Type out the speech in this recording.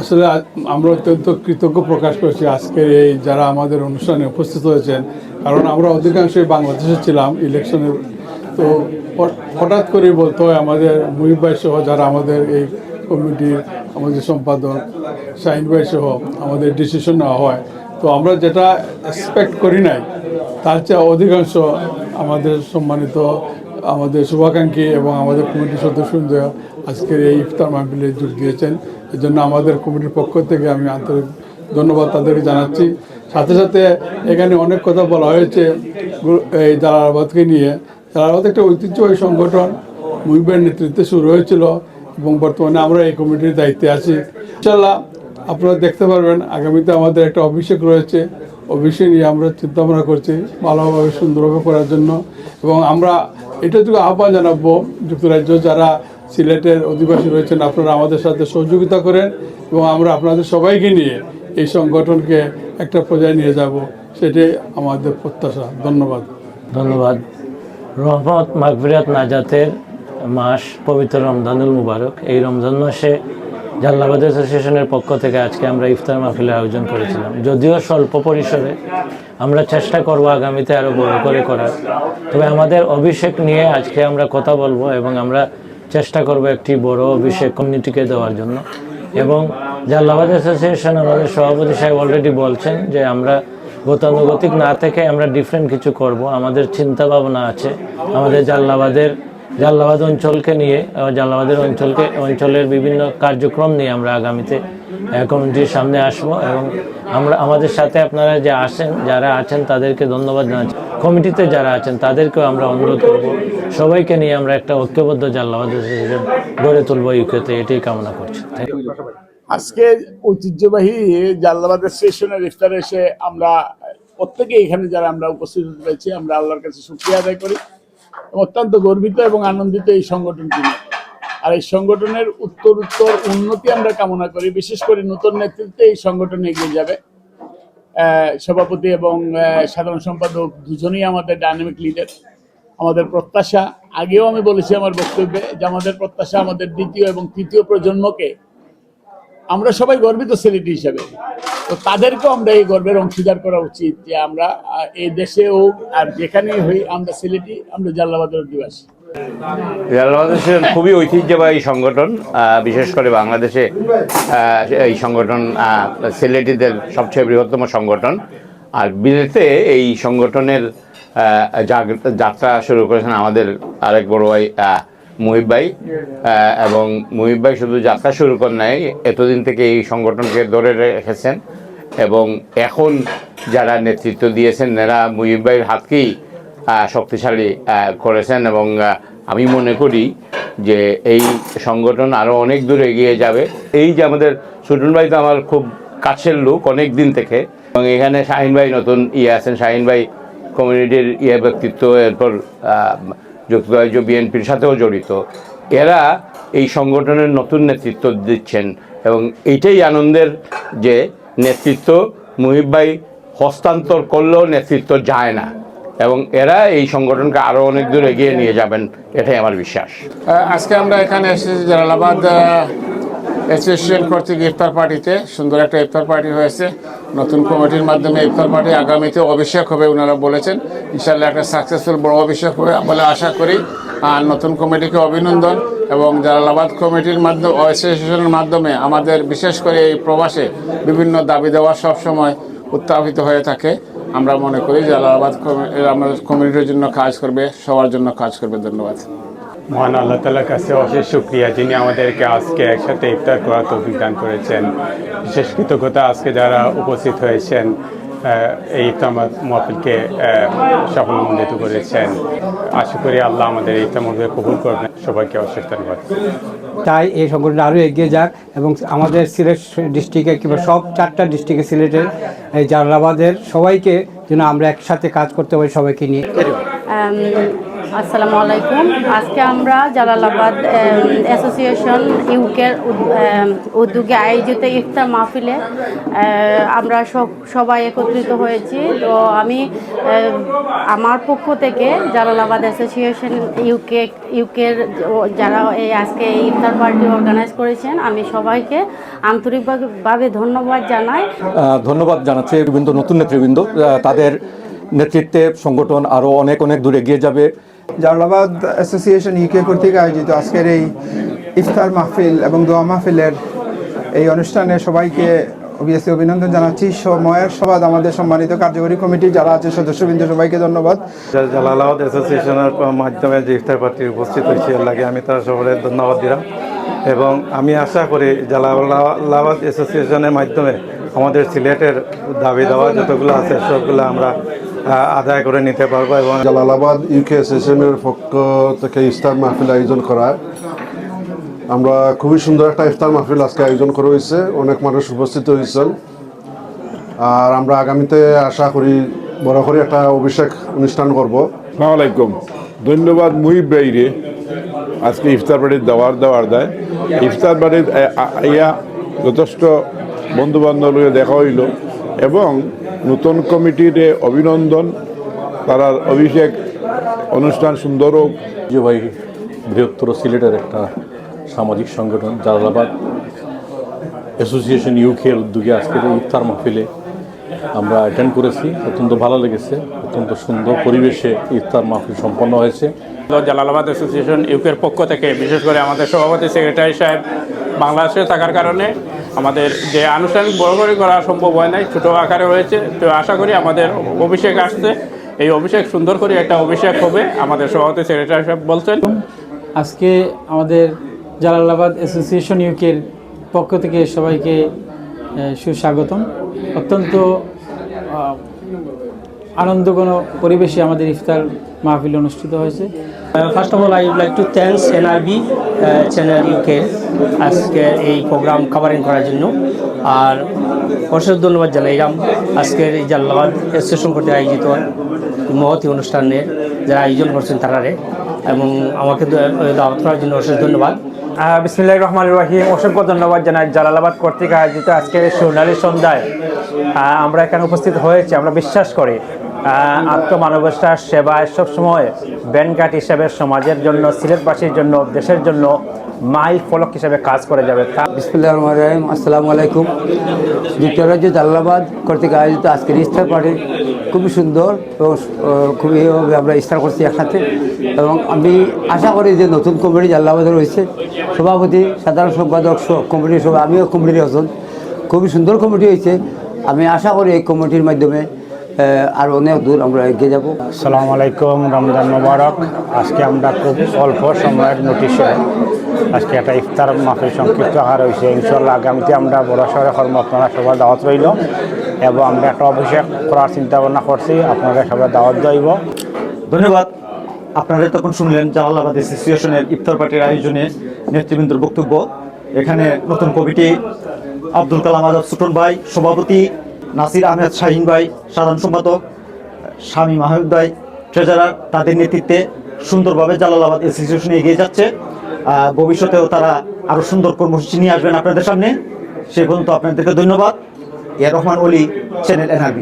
আসলে আমরা অত্যন্ত কৃতজ্ঞ প্রকাশ করছি আজকের এই যারা আমাদের অনুষ্ঠানে উপস্থিত হয়েছেন, কারণ আমরা অধিকাংশই বাংলাদেশে ছিলাম ইলেকশনের। তো হঠাৎ করে বলতে হয় আমাদের মুহিব ভাই সহ যারা আমাদের এই কমিটির আমাদের সম্পাদক শাহিন ভাই সহ আমাদের ডিসিশন নেওয়া হয়, তো আমরা যেটা এক্সপেক্ট করি নাই তার চেয়ে অধিকাংশ আমাদের সম্মানিত আমাদের শুভাকাঙ্ক্ষী এবং আমাদের কমিটির সদস্যরা আজকের এই ইফতার মাহফিলে যোগ দিয়েছেন। এই জন্য আমাদের কমিটির পক্ষ থেকে আমি আন্তরিক ধন্যবাদ তাদেরকে জানাচ্ছি। সাথে সাথে এখানে অনেক কথা বলা হয়েছে এই জালালাবাদকে নিয়ে। জালালাবাদ একটা ঐতিহ্যবাহী সংগঠন, মুহিবের নেতৃত্বে শুরু হয়েছিল এবং বর্তমানে আমরা এই কমিটির দায়িত্বে আছি। ইনশাল্লাহ আপনারা দেখতে পারবেন আগামীতে আমাদের একটা অভিষেক রয়েছে। অভিষেক নিয়ে আমরা চিন্তাভাবনা করছি ভালোভাবে সুন্দরভাবে করার জন্য, এবং আমরা এটাটুকু আহ্বান জানাবো যুক্তরাজ্য যারা সিলেটের অধিবাসী রয়েছেন, আপনারা আমাদের সাথে সহযোগিতা করেন এবং আমরা আপনাদের সবাইকে নিয়ে এই সংগঠনকে একটা পর্যায়ে নিয়ে যাব, সেটাই আমাদের প্রত্যাশা। ধন্যবাদ। ধন্যবাদ। রহমত মাগফিরাত নাজাতের মাস পবিত্র রমজানুল মুবারক। এই রমজান মাসে জালালাবাদ অ্যাসোসিয়েশনের পক্ষ থেকে আজকে আমরা ইফতার মাহফিলের আয়োজন করেছিলাম। যদিও স্বল্প পরিসরে, আমরা চেষ্টা করব আগামীতে আরও বড় করে করার। তবে আমাদের অভিষেক নিয়ে আজকে আমরা কথা বলবো এবং আমরা চেষ্টা করব একটি বড় অভিষেক কমিউনিটিকে দেওয়ার জন্য। এবং জালালাবাদ অ্যাসোসিয়েশন আমাদের সভাপতি সাহেব অলরেডি বলছেন যে আমরা গতানুগতিক না থেকে আমরা ডিফারেন্ট কিছু করব। আমাদের চিন্তা ভাবনা আছে আমাদের জালালাবাদ অঞ্চলকে নিয়ে, জালালাবাদের অঞ্চলের বিভিন্ন কার্যক্রম নিয়ে আমরা আগামীতে কমিটির সামনে আসবো। এবং আমরা আমাদের সাথে আপনারা যারা আছেন তাদেরকে ধন্যবাদ জানাচ্ছি। কমিটিতে যারা আছেন তাদেরকেও আমরা অনুরোধ করব, সবাইকে নিয়ে আমরা একটা ঐক্যবদ্ধ জালালাবাদ অ্যাসোসিয়েশন গড়ে তুলবো ইউকেতে, এটাই কামনা করছি। আজকে ঐতিহ্যবাহী জালালাবাদ স্টেশনের ইফতারে এসে আমরা প্রত্যেকে এখানে যারা আমরা উপস্থিত হয়েছি, আমরা আল্লাহর কাছে শুকরিয়া আদায় করি। অত্যন্ত গর্বিত এবং আনন্দিত এই সংগঠনটি নিয়ে। আর এই সংগঠনের উত্তর উন্নতি আমরা কামনা করি। বিশেষ করে নতুন নেতৃত্বে এই সংগঠন এগিয়ে যাবে। সভাপতি এবং সাধারণ সম্পাদক দুজনেই আমাদের ডাইনামিক লিডার। আমাদের প্রত্যাশা, আগেও আমি বলেছি আমার বক্তব্যে, যে আমাদের প্রত্যাশা আমাদের দ্বিতীয় এবং তৃতীয় প্রজন্মকে, আমরা সবাই গর্বিত সিলেটি হিসাবে, তো তাদেরকেও আমরা এই গর্বের অংশীদার করা উচিত যে আমরা এই দেশে হোক আর যেখানেই হই আমরা সিলেটি, আমরা জালালাবাদের অধিবাসী। জালালাবাদ খুবই ঐতিহ্যবাহী সংগঠন, বিশেষ করে বাংলাদেশে এই সংগঠন সিলেটিদের সবচেয়ে বৃহত্তম সংগঠন। আর বিলেতে এই সংগঠনের যাত্রা শুরু করেছেন আমাদের আরেক বড় ভাই মুহিব ভাই। এবং মুহিব ভাই শুধু যাত্রা শুরু করেন নাই, এতদিন থেকে এই সংগঠনকে ধরে রেখেছেন এবং এখন যারা নেতৃত্ব দিয়েছেন এরা মুহিব ভাইয়ের হাতকেই শক্তিশালী করেছেন। এবং আমি মনে করি যে এই সংগঠন আরও অনেক দূর এগিয়ে যাবে। এই যে আমাদের সুটন ভাই তো আমার খুব কাছের লোক অনেক দিন থেকে, এবং এখানে শাহিন ভাই নতুন আছেন। শাহিন ভাই কমিউনিটির ব্যক্তিত্ব, এরপর যুক্তরাজ্য বিএনপির সাথেও জড়িত। এরা এই সংগঠনের নতুন নেতৃত্ব দিচ্ছেন এবং এইটাই আনন্দের যে নেতৃত্ব মুহিব ভাই হস্তান্তর করলেও নেতৃত্ব যায় না, এবং এরা এই সংগঠনকে আরও অনেক দূর এগিয়ে নিয়ে যাবেন, এটাই আমার বিশ্বাস। আজকে আমরা এখানে এসেছি জালালাবাদ অ্যাসোসিয়েশন কর্তৃক ইফতার পার্টিতে। সুন্দর একটা ইফতার পার্টি হয়েছে। নতুন কমিটির মাধ্যমে ইফতার পার্টি আগামীতে অভিষেক হবে ওনারা বলেছেন। ইনশাআল্লাহ একটা সাকসেসফুল বড় অভিষেক হবে বলে আশা করি। আর নতুন কমিটিকে অভিনন্দন। এবং জালালাবাদ কমিটির মাধ্যমে, অ্যাসোসিয়েশনের মাধ্যমে আমাদের বিশেষ করে এই প্রবাসে বিভিন্ন দাবি দেওয়া সবসময় উত্থাপিত হয়ে থাকে। আমরা মনে করি জালালাবাদ আমাদের কমিউনিটির জন্য কাজ করবে, সবার জন্য কাজ করবে। ধন্যবাদ। মহান আল্লাহ তাআলার কাছে অশেষ শুকরিয়া, যিনি আমাদেরকে আজকে একসাথে ইফতার করার তৌফিক দান করেছেন। বিশেষ কৃতজ্ঞতা আজকে যারা উপস্থিত হয়েছেন, এই ইফতার মাহফিলকে সফলমণ্ডিত করেছেন। আশা করি আল্লাহ আমাদের এই ইফতার মাহফিল কবুল করবেন। সবাইকে অশেষ ধন্যবাদ। তাই এই সংগঠনটা আরও এগিয়ে যাক এবং আমাদের সিলেট ডিস্ট্রিক্টে কিংবা সব 4টা ডিস্ট্রিক্টে সিলেটের এই জালালাবাদের সবাইকে যেন আমরা একসাথে কাজ করতে পারি, সবাইকে নিয়ে। আসসালামু আলাইকুম। আজকে আমরা জালালাবাদ অ্যাসোসিয়েশন ইউকের উদ্যোগে আয়োজিত ইফতার মাহফিলে আমরা সবাই একত্রিত হয়েছি। তো আমি আমার পক্ষ থেকে জালালাবাদ অ্যাসোসিয়েশন ইউকের যারা আজকে এই ইফতার পার্টি অর্গানাইজ করেছেন, আমি সবাইকে আন্তরিকভাবে ধন্যবাদ জানাই। ধন্যবাদ জানাচ্ছি নতুন নেতৃবৃন্দ, তাদের নেতৃত্বে সংগঠন আরও অনেক অনেক দূর এগিয়ে যাবে। জালালাবাদ অ্যাসোসিয়েশন ইউকে কর্তৃক আয়োজিত আজকের এই ইফতার মাহফিল এবং দোয়া মাহফিলের এই অনুষ্ঠানে সবাইকে অবভিয়াসলি অভিনন্দন জানাচ্ছি। সময়ের সবাদ আমাদের সম্মানিত কার্যকরী কমিটি যারা আছে সদস্যবৃন্দ, সবাইকে ধন্যবাদ। জালালাবাদ অ্যাসোসিয়েশনের মাধ্যমে যে ইফতার পার্টি উপস্থিত হয়েছে এর লাগে আমি তার সবাই ধন্যবাদ দিলাম এবং আমি আশা করি জালালাবাদ অ্যাসোসিয়েশনের মাধ্যমে আমাদের সিলেটের দাবি দেওয়া যতগুলো আছে সবগুলো আমরা আদায় করে নিতে পারবো। এবং জালালাবাদ ইউকে অ্যাসোসিয়েশনের পক্ষ থেকে ইফতার মাহফিল আয়োজন করা, আমরা খুবই সুন্দর একটা ইফতার মাহফিল আজকে আয়োজন করা হয়েছে, অনেক মানুষ উপস্থিত হয়েছেন। আর আমরা আগামীতে আশা করি বড় করে একটা অভিষেক অনুষ্ঠান করব। আসসালামু আলাইকুম, ধন্যবাদ মুহিব ভাইরে আজকে ইফতার বাড়ির দেওয়ার দেয়। ইফতার বাড়ির ইয়া যথেষ্ট বন্ধু বান্ধব দেখা হইল এবং নতুন কমিটির অভিনন্দন, তারা অভিষেক অনুষ্ঠান সুন্দর হোক। ভাই বৃহত্তর সিলেটের একটা সামাজিক সংগঠন জালালাবাদ অ্যাসোসিয়েশন ইউকের উদ্যোগে আজকের এই ইফতার মাহফিলে আমরা অ্যাটেন্ড করেছি। অত্যন্ত ভালো লেগেছে, অত্যন্ত সুন্দর পরিবেশে ইফতার মাহফিল সম্পন্ন হয়েছে। জালালাবাদ অ্যাসোসিয়েশন ইউকের পক্ষ থেকে বিশেষ করে আমাদের সভাপতি সেক্রেটারি সাহেব বাংলাদেশে থাকার কারণে আমাদের যে আনুষ্ঠানিক বড় করে করা সম্ভব হয় নাই, ছোটো আকারে হয়েছে। তো আশা করি আমাদের অভিষেক আসছে, এই অভিষেক সুন্দর করে একটা অভিষেক হবে, আমাদের সভাপতি সেক্রেটারি সাহেব বলছেন। আজকে আমাদের জালালাবাদ অ্যাসোসিয়েশন ইউকের পক্ষ থেকে সবাইকে সুস্বাগতম। অত্যন্ত আনন্দঘন পরিবেশে আমাদের ইফতার মাহফিল অনুষ্ঠিত হয়েছে। First of all I would like to thanks NRB channel UK আজকে এই প্রোগ্রাম কাভারিং করার জন্য। আর অশেষ ধন্যবাদ জানাইলাম আজকের এই জালালাবাদ অ্যাসোসিয়েশন কর্তৃক আয়োজিত মহতি অনুষ্ঠানের যারা আয়োজন করছেন তারারে, এবং আমাকে দাওয়াত করার জন্য অশেষ ধন্যবাদ। বিসমিল্লাহির রহমানির রহিম। অসংখ্য ধন্যবাদ জানাই জালালাবাদ কর্তৃক আয়োজিত আজকের সোনালী সন্ধ্যায় আমরা এখানে উপস্থিত হয়েছি। আমরা বিশ্বাস করি আত্মমানবতার সেবায় সবসময় ব্যানঘাট হিসাবে সমাজের জন্য, সিলেটবাসীর জন্য, দেশের জন্য মাইল ফলক হিসাবে কাজ করে যাবে। বিসমিল্লাহির রহমানির রহিম। আসসালামু আলাইকুম। যুক্তরাজ্য জালালাবাদ কর্তৃক আয়োজিত আজকের ইফতার পার্টি খুবই সুন্দর এবং খুবই আমরা ইফতার করছি একসাথে। এবং আমি আশা করি যে নতুন কমিটি জালালাবাদের রয়েছে, সভাপতি, সাধারণ সম্পাদক, কমিটির সবাই, আমিও কমিটির একজন, খুবই সুন্দর কমিটি হয়েছে। আমি আশা করি এই কমিটির মাধ্যমে আর অনেক দূর আমরা এগিয়ে যাব। আসসালামু আলাইকুম, রমজান মোবারক। আজকে আমরা খুব অল্প সময়ের নোটিশে আজকে একটা ইফতার মাহফিল সংক্ষিপ্ত আকার হয়েছে। ইনশাল্লাহ আগামীতে আমরা বড় শহরে কর্ম আপনারা সবার দাওয়াত রইল এবং আমরা একটা অভিষেক করার চিন্তা ভাবনা করছি, আপনারা সবাই দাওয়াত যাইব। ধন্যবাদ। আপনারা তখন শুনলেন জালালাবাদ অ্যাসোসিয়েশনের ইফতার পার্টির আয়োজনে নেতৃবৃন্দের বক্তব্য। এখানে নতুন কমিটি আব্দুল কালাম আজাদ সুটন ভাই, সভাপতি নাসির আহমেদ শাহিন ভাই, সাধারণ সম্পাদক স্বামী মাহমুদ ভাই, ট্রেজারার, তাদের নেতৃত্বে সুন্দরভাবে জালালাবাদ অ্যাসোসিয়েশনে এগিয়ে যাচ্ছে। ভবিষ্যতেও তারা আরও সুন্দর কর্মসূচি নিয়ে আসবেন আপনাদের সামনে। সে পর্যন্ত আপনাদেরকে ধন্যবাদ। রহমান অলি, চ্যানেল NRB।